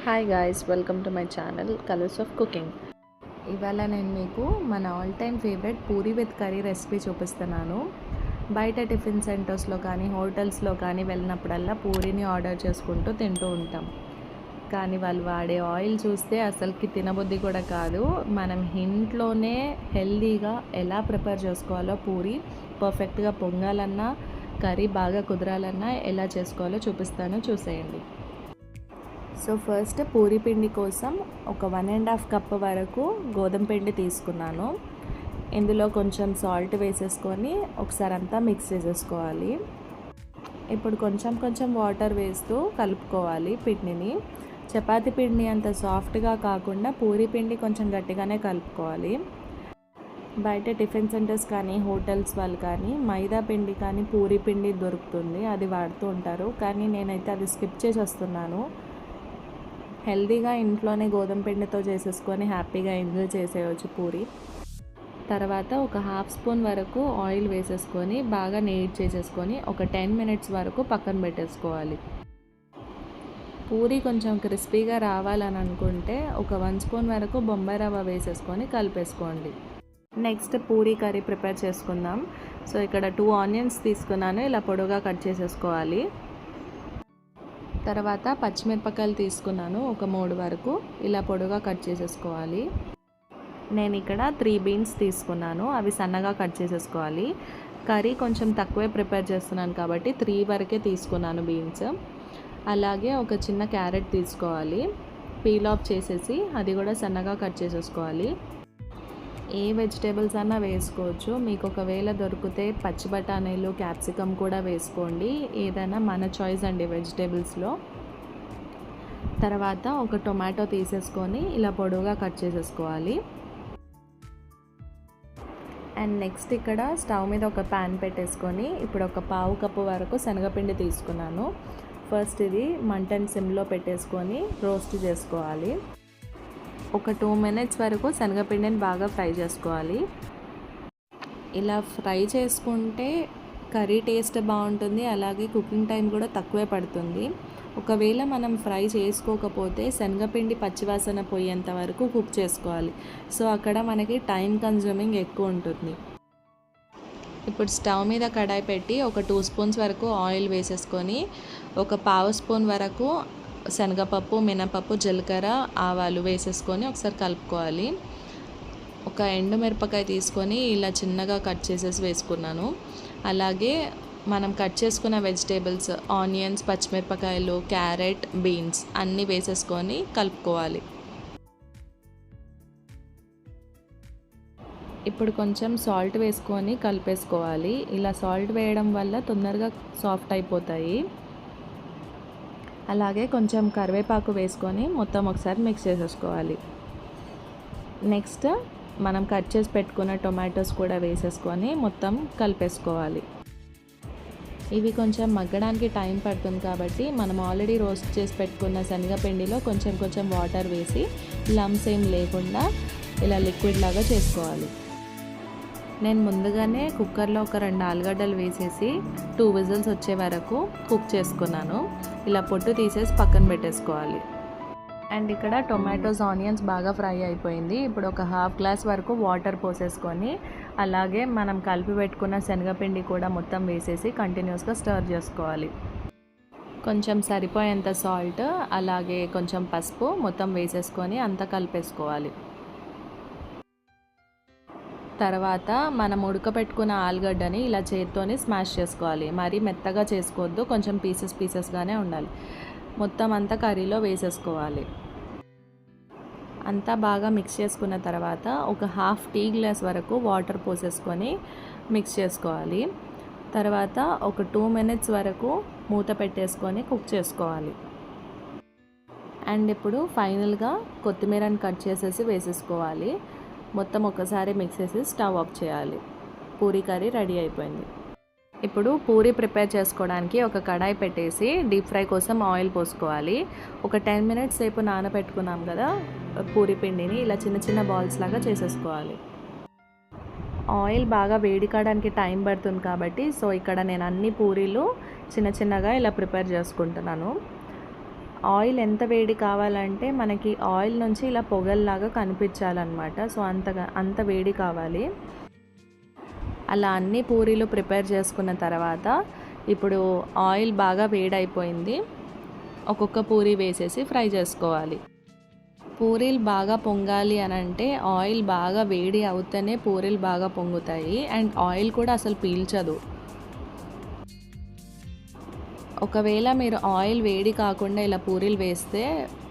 Hi guys, welcome to my channel colours of cooking. ఇవాళ నేను మీకు మన all time favourite Puri with curry recipe చూపిస్తున్నాను. బయట టిఫిన్ సెంటర్స్లో కానీ హోటల్స్లో కానీ వెళ్ళినప్పుడల్లా పూరీని ఆర్డర్ చేసుకుంటూ తింటూ ఉంటాం. కానీ వాళ్ళు వాడే ఆయిల్ చూస్తే అసలుకి తినబుద్ధి కూడా కాదు. మనం ఇంట్లోనే హెల్దీగా ఎలా ప్రిపేర్ చేసుకోవాలో, పూరీ పర్ఫెక్ట్గా పొంగాలన్నా, కర్రీ బాగా కుదరాలన్నా ఎలా చేసుకోవాలో చూపిస్తాను, చూసేయండి. సో ఫస్ట్ పూరీ పిండి కోసం ఒక 1.5 కప్ వరకు గోధుమ పిండి తీసుకున్నాను. ఇందులో కొంచెం సాల్ట్ వేసేసుకొని ఒకసారి అంతా మిక్స్ చేసేసుకోవాలి. ఇప్పుడు కొంచెం కొంచెం వాటర్ వేస్తూ కలుపుకోవాలి పిండిని. చపాతీ పిండి అంత సాఫ్ట్గా కాకుండా పూరీ పిండి కొంచెం గట్టిగానే కలుపుకోవాలి. బయట టిఫిన్ సెంటర్స్ కానీ హోటల్స్ వాళ్ళు కానీ మైదా పిండి కానీ పూరీ పిండి దొరుకుతుంది, అది వాడుతూ ఉంటారు. కానీ నేనైతే అది స్కిప్ చేసి వస్తున్నాను. హెల్దీగా ఇంట్లోనే గోధుమ పిండితో చేసేసుకొని హ్యాపీగా ఎంజాయ్ చేసేయచ్చు పూరి. తర్వాత ఒక 1/2 స్పూన్ వరకు ఆయిల్ వేసేసుకొని బాగా నీట్ చేసేసుకొని ఒక 10 మినిట్స్ వరకు పక్కన పెట్టేసుకోవాలి. పూరి కొంచెం క్రిస్పీగా రావాలని అనుకుంటే ఒక 1 స్పూన్ వరకు బొంబాయి రవ్వ వేసేసుకొని కలిపేసుకోండి. నెక్స్ట్ పూరీ కర్రీ ప్రిపేర్ చేసుకుందాం. సో ఇక్కడ 2 ఆనియన్స్ తీసుకున్నాను, ఇలా పొడవుగా కట్ చేసేసుకోవాలి. తర్వాత పచ్చిమిరపకాయలు తీసుకున్నాను, ఒక 3 వరకు ఇలా పొడవుగా కట్ చేసేసుకోవాలి. నేను ఇక్కడ 3 బీన్స్ తీసుకున్నాను, అవి సన్నగా కట్ చేసేసుకోవాలి. కర్రీ కొంచెం తక్కువే ప్రిపేర్ చేస్తున్నాను కాబట్టి 3 వరకే తీసుకున్నాను బీన్స్. అలాగే ఒక చిన్న క్యారెట్ తీసుకోవాలి, పీల్ ఆఫ్ చేసేసి అది కూడా సన్నగా కట్ చేసేసుకోవాలి. ఏ వెజిటేబుల్స్ అన్నా వేసుకోవచ్చు, మీకు ఒకవేళ దొరికితే పచ్చి బఠానీలు, క్యాప్సికమ్ కూడా వేసుకోండి, ఏదైనా మన చాయిస్ అండి వెజిటేబుల్స్లో. తర్వాత ఒక టొమాటో తీసేసుకొని ఇలా పొడవుగా కట్ చేసేసుకోవాలి. అండ్ నెక్స్ట్ ఇక్కడ స్టవ్ మీద ఒక ప్యాన్ పెట్టేసుకొని ఇప్పుడు ఒక 1/2 కప్పు వరకు శనగపిండి తీసుకున్నాను. ఫస్ట్ ఇది మంటని సిమ్లో పెట్టేసుకొని రోస్ట్ చేసుకోవాలి. ఒక 2 మినిట్స్ వరకు శనగపిండిని బాగా ఫ్రై చేసుకోవాలి. ఇలా ఫ్రై చేసుకుంటే కర్రీ టేస్ట్ బాగుంటుంది, అలాగే కుకింగ్ టైం కూడా తక్కువే పడుతుంది. ఒకవేళ మనం ఫ్రై చేసుకోకపోతే శనగపిండి పచ్చివాసన పోయేంత వరకు కుక్ చేసుకోవాలి. సో అక్కడ మనకి టైం కన్జ్యూమింగ్ ఎక్కువ ఉంటుంది. ఇప్పుడు స్టవ్ మీద కడాయి పెట్టి ఒక 2 స్పూన్స్ వరకు ఆయిల్ వేసేసుకొని ఒక 1/2 స్పూన్ వరకు శనగపప్పు, మినపప్పు, జీలకర్ర, ఆవాలు వేసేసుకొని ఒకసారి కలుపుకోవాలి. ఒక ఎండుమిరపకాయ తీసుకొని ఇలా చిన్నగా కట్ చేసేసి వేసుకున్నాను. అలాగే మనం కట్ చేసుకున్న వెజిటేబుల్స్ ఆనియన్స్, పచ్చిమిరపకాయలు, క్యారెట్, బీన్స్ అన్నీ వేసేసుకొని కలుపుకోవాలి. ఇప్పుడు కొంచెం సాల్ట్ వేసుకొని కలిపేసుకోవాలి. ఇలా సాల్ట్ వేయడం వల్ల తొందరగా సాఫ్ట్ అయిపోతాయి. అలాగే కొంచెం కరివేపాకు వేసుకొని మొత్తం ఒకసారి మిక్స్ చేసేసుకోవాలి. నెక్స్ట్ మనం కట్ చేసి పెట్టుకున్న టొమాటోస్ కూడా వేసేసుకొని మొత్తం కలిపేసుకోవాలి. ఇవి కొంచెం మగ్గడానికి టైం పడుతుంది కాబట్టి మనం ఆల్రెడీ రోస్ట్ చేసి పెట్టుకున్న శనగపిండిలో కొంచెం కొంచెం వాటర్ వేసి లమ్స్ ఏం లేకుండా ఇలా లిక్విడ్ లాగా చేసుకోవాలి. నేను ముందుగానే కుక్కర్లో ఒక 2 ఆలుగడ్డలు వేసేసి 2 విజిల్స్ వచ్చే వరకు కుక్ చేసుకున్నాను. ఇలా పొట్టు తీసేసి పక్కన పెట్టేసుకోవాలి. అండ్ ఇక్కడ టొమాటోస్, ఆనియన్స్ బాగా ఫ్రై అయిపోయింది. ఇప్పుడు ఒక 1/2 గ్లాస్ వరకు వాటర్ పోసేసుకొని అలాగే మనం కలిపి పెట్టుకున్న శనగపిండి కూడా మొత్తం వేసేసి కంటిన్యూస్గా స్టర్ చేసుకోవాలి. కొంచెం సరిపోయేంత సాల్ట్, అలాగే కొంచెం పసుపు మొత్తం వేసేసుకొని అంతా కలిపేసుకోవాలి. తర్వాత మనం ఉడకపెట్టుకున్న ఆలుగడ్డని ఇలా చేత్తోని స్మాష్ చేసుకోవాలి. మరీ మెత్తగా చేసుకోవద్దు, కొంచెం పీసెస్గానే ఉండాలి. మొత్తం అంతా కర్రీలో వేసేసుకోవాలి. అంతా బాగా మిక్స్ చేసుకున్న తర్వాత ఒక 1/2 టీ గ్లాస్ వరకు వాటర్ పోసేసుకొని మిక్స్ చేసుకోవాలి. తర్వాత ఒక 2 మినిట్స్ వరకు మూత పెట్టేసుకొని కుక్ చేసుకోవాలి. అండ్ ఇప్పుడు ఫైనల్గా కొత్తిమీరని కట్ చేసేసి వేసేసుకోవాలి. మొత్తం ఒకసారి మిక్స్ చేసి స్టవ్ ఆఫ్ చేయాలి. పూరీ కర్రీ రెడీ అయిపోయింది. ఇప్పుడు పూరీ ప్రిపేర్ చేసుకోవడానికి ఒక కడాయి పెట్టేసి డీప్ ఫ్రై కోసం ఆయిల్ పోసుకోవాలి. ఒక 10 మినిట్స్ సేపు నానబెట్టుకున్నాం కదా పూరీ పిండిని, ఇలా చిన్న చిన్న బాల్స్ లాగా చేసేసుకోవాలి. ఆయిల్ బాగా వేడి కావడానికి టైం పడుతుంది కాబట్టి సో ఇక్కడ నేను అన్ని పూరీలు చిన్న చిన్నగా ఇలా ప్రిపేర్ చేసుకుంటున్నాను. ఆయిల్ ఎంత వేడి కావాలంటే మనకి ఆయిల్ నుంచి ఇలా పొగల్లాగా కనిపించాలన్నమాట. సో అంత వేడి కావాలి. అలా అన్ని పూరీలు ప్రిపేర్ చేసుకున్న తర్వాత ఇప్పుడు ఆయిల్ బాగా వేడైపోయింది. ఒక్కొక్క పూరీ వేసేసి ఫ్రై చేసుకోవాలి. పూరీలు బాగా పొంగాలి అని అంటే ఆయిల్ బాగా వేడి అవుతేనే పూరీలు బాగా పొంగుతాయి. అండ్ ఆయిల్ కూడా అసలు పీల్చదు. ఒకవేళ మీరు ఆయిల్ వేడి కాకుండా ఇలా పూరీలు వేస్తే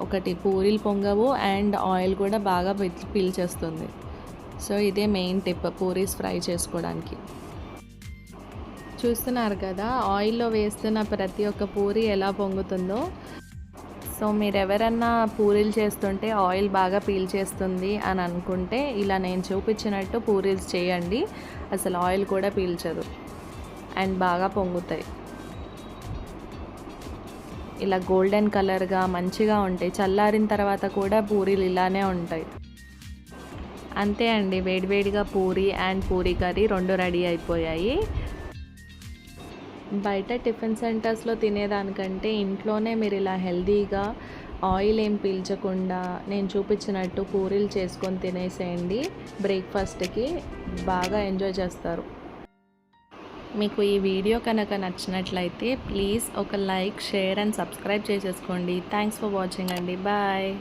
ఒకటి పూరీలు పొంగవు అండ్ ఆయిల్ కూడా బాగా పీల్చేస్తుంది. సో ఇదే మెయిన్ టిప్ పూరీస్ ఫ్రై చేసుకోవడానికి. చూస్తున్నారు కదా ఆయిల్లో వేస్తున్న ప్రతి ఒక్క పూరీ ఎలా పొంగుతుందో. సో మీరు ఎవరన్నా పూరీలు చేస్తుంటే ఆయిల్ బాగా పీల్చేస్తుంది అని అనుకుంటే ఇలా నేను చూపించినట్టు పూరీలు చేయండి. అసలు ఆయిల్ కూడా పీల్చదు అండ్ బాగా పొంగుతాయి. ఇలా గోల్డెన్ కలర్గా మంచిగా ఉంటాయి. చల్లారిన తర్వాత కూడా పూరీలు ఇలానే ఉంటాయి. అంతే అండి, వేడివేడిగా Puri and Puri curry 2 ready అయిపోయాయి. బయట టిఫిన్ సెంటర్స్లో తినేదానికంటే ఇంట్లోనే మీరు ఇలా హెల్తీగా ఆయిల్ ఏం పీల్చకుండా నేను చూపించినట్టు పూరీలు చేసుకొని తినేసేయండి. బ్రేక్ఫాస్ట్కి బాగా ఎంజాయ్ చేస్తారు. మీకు ఈ వీడియో కనుక నచ్చినట్లయితే ప్లీజ్ ఒక లైక్, షేర్ అండ్ సబ్స్క్రైబ్ చేసేసుకోండి. థ్యాంక్స్ ఫర్ వాచింగ్ అండి. బాయ్.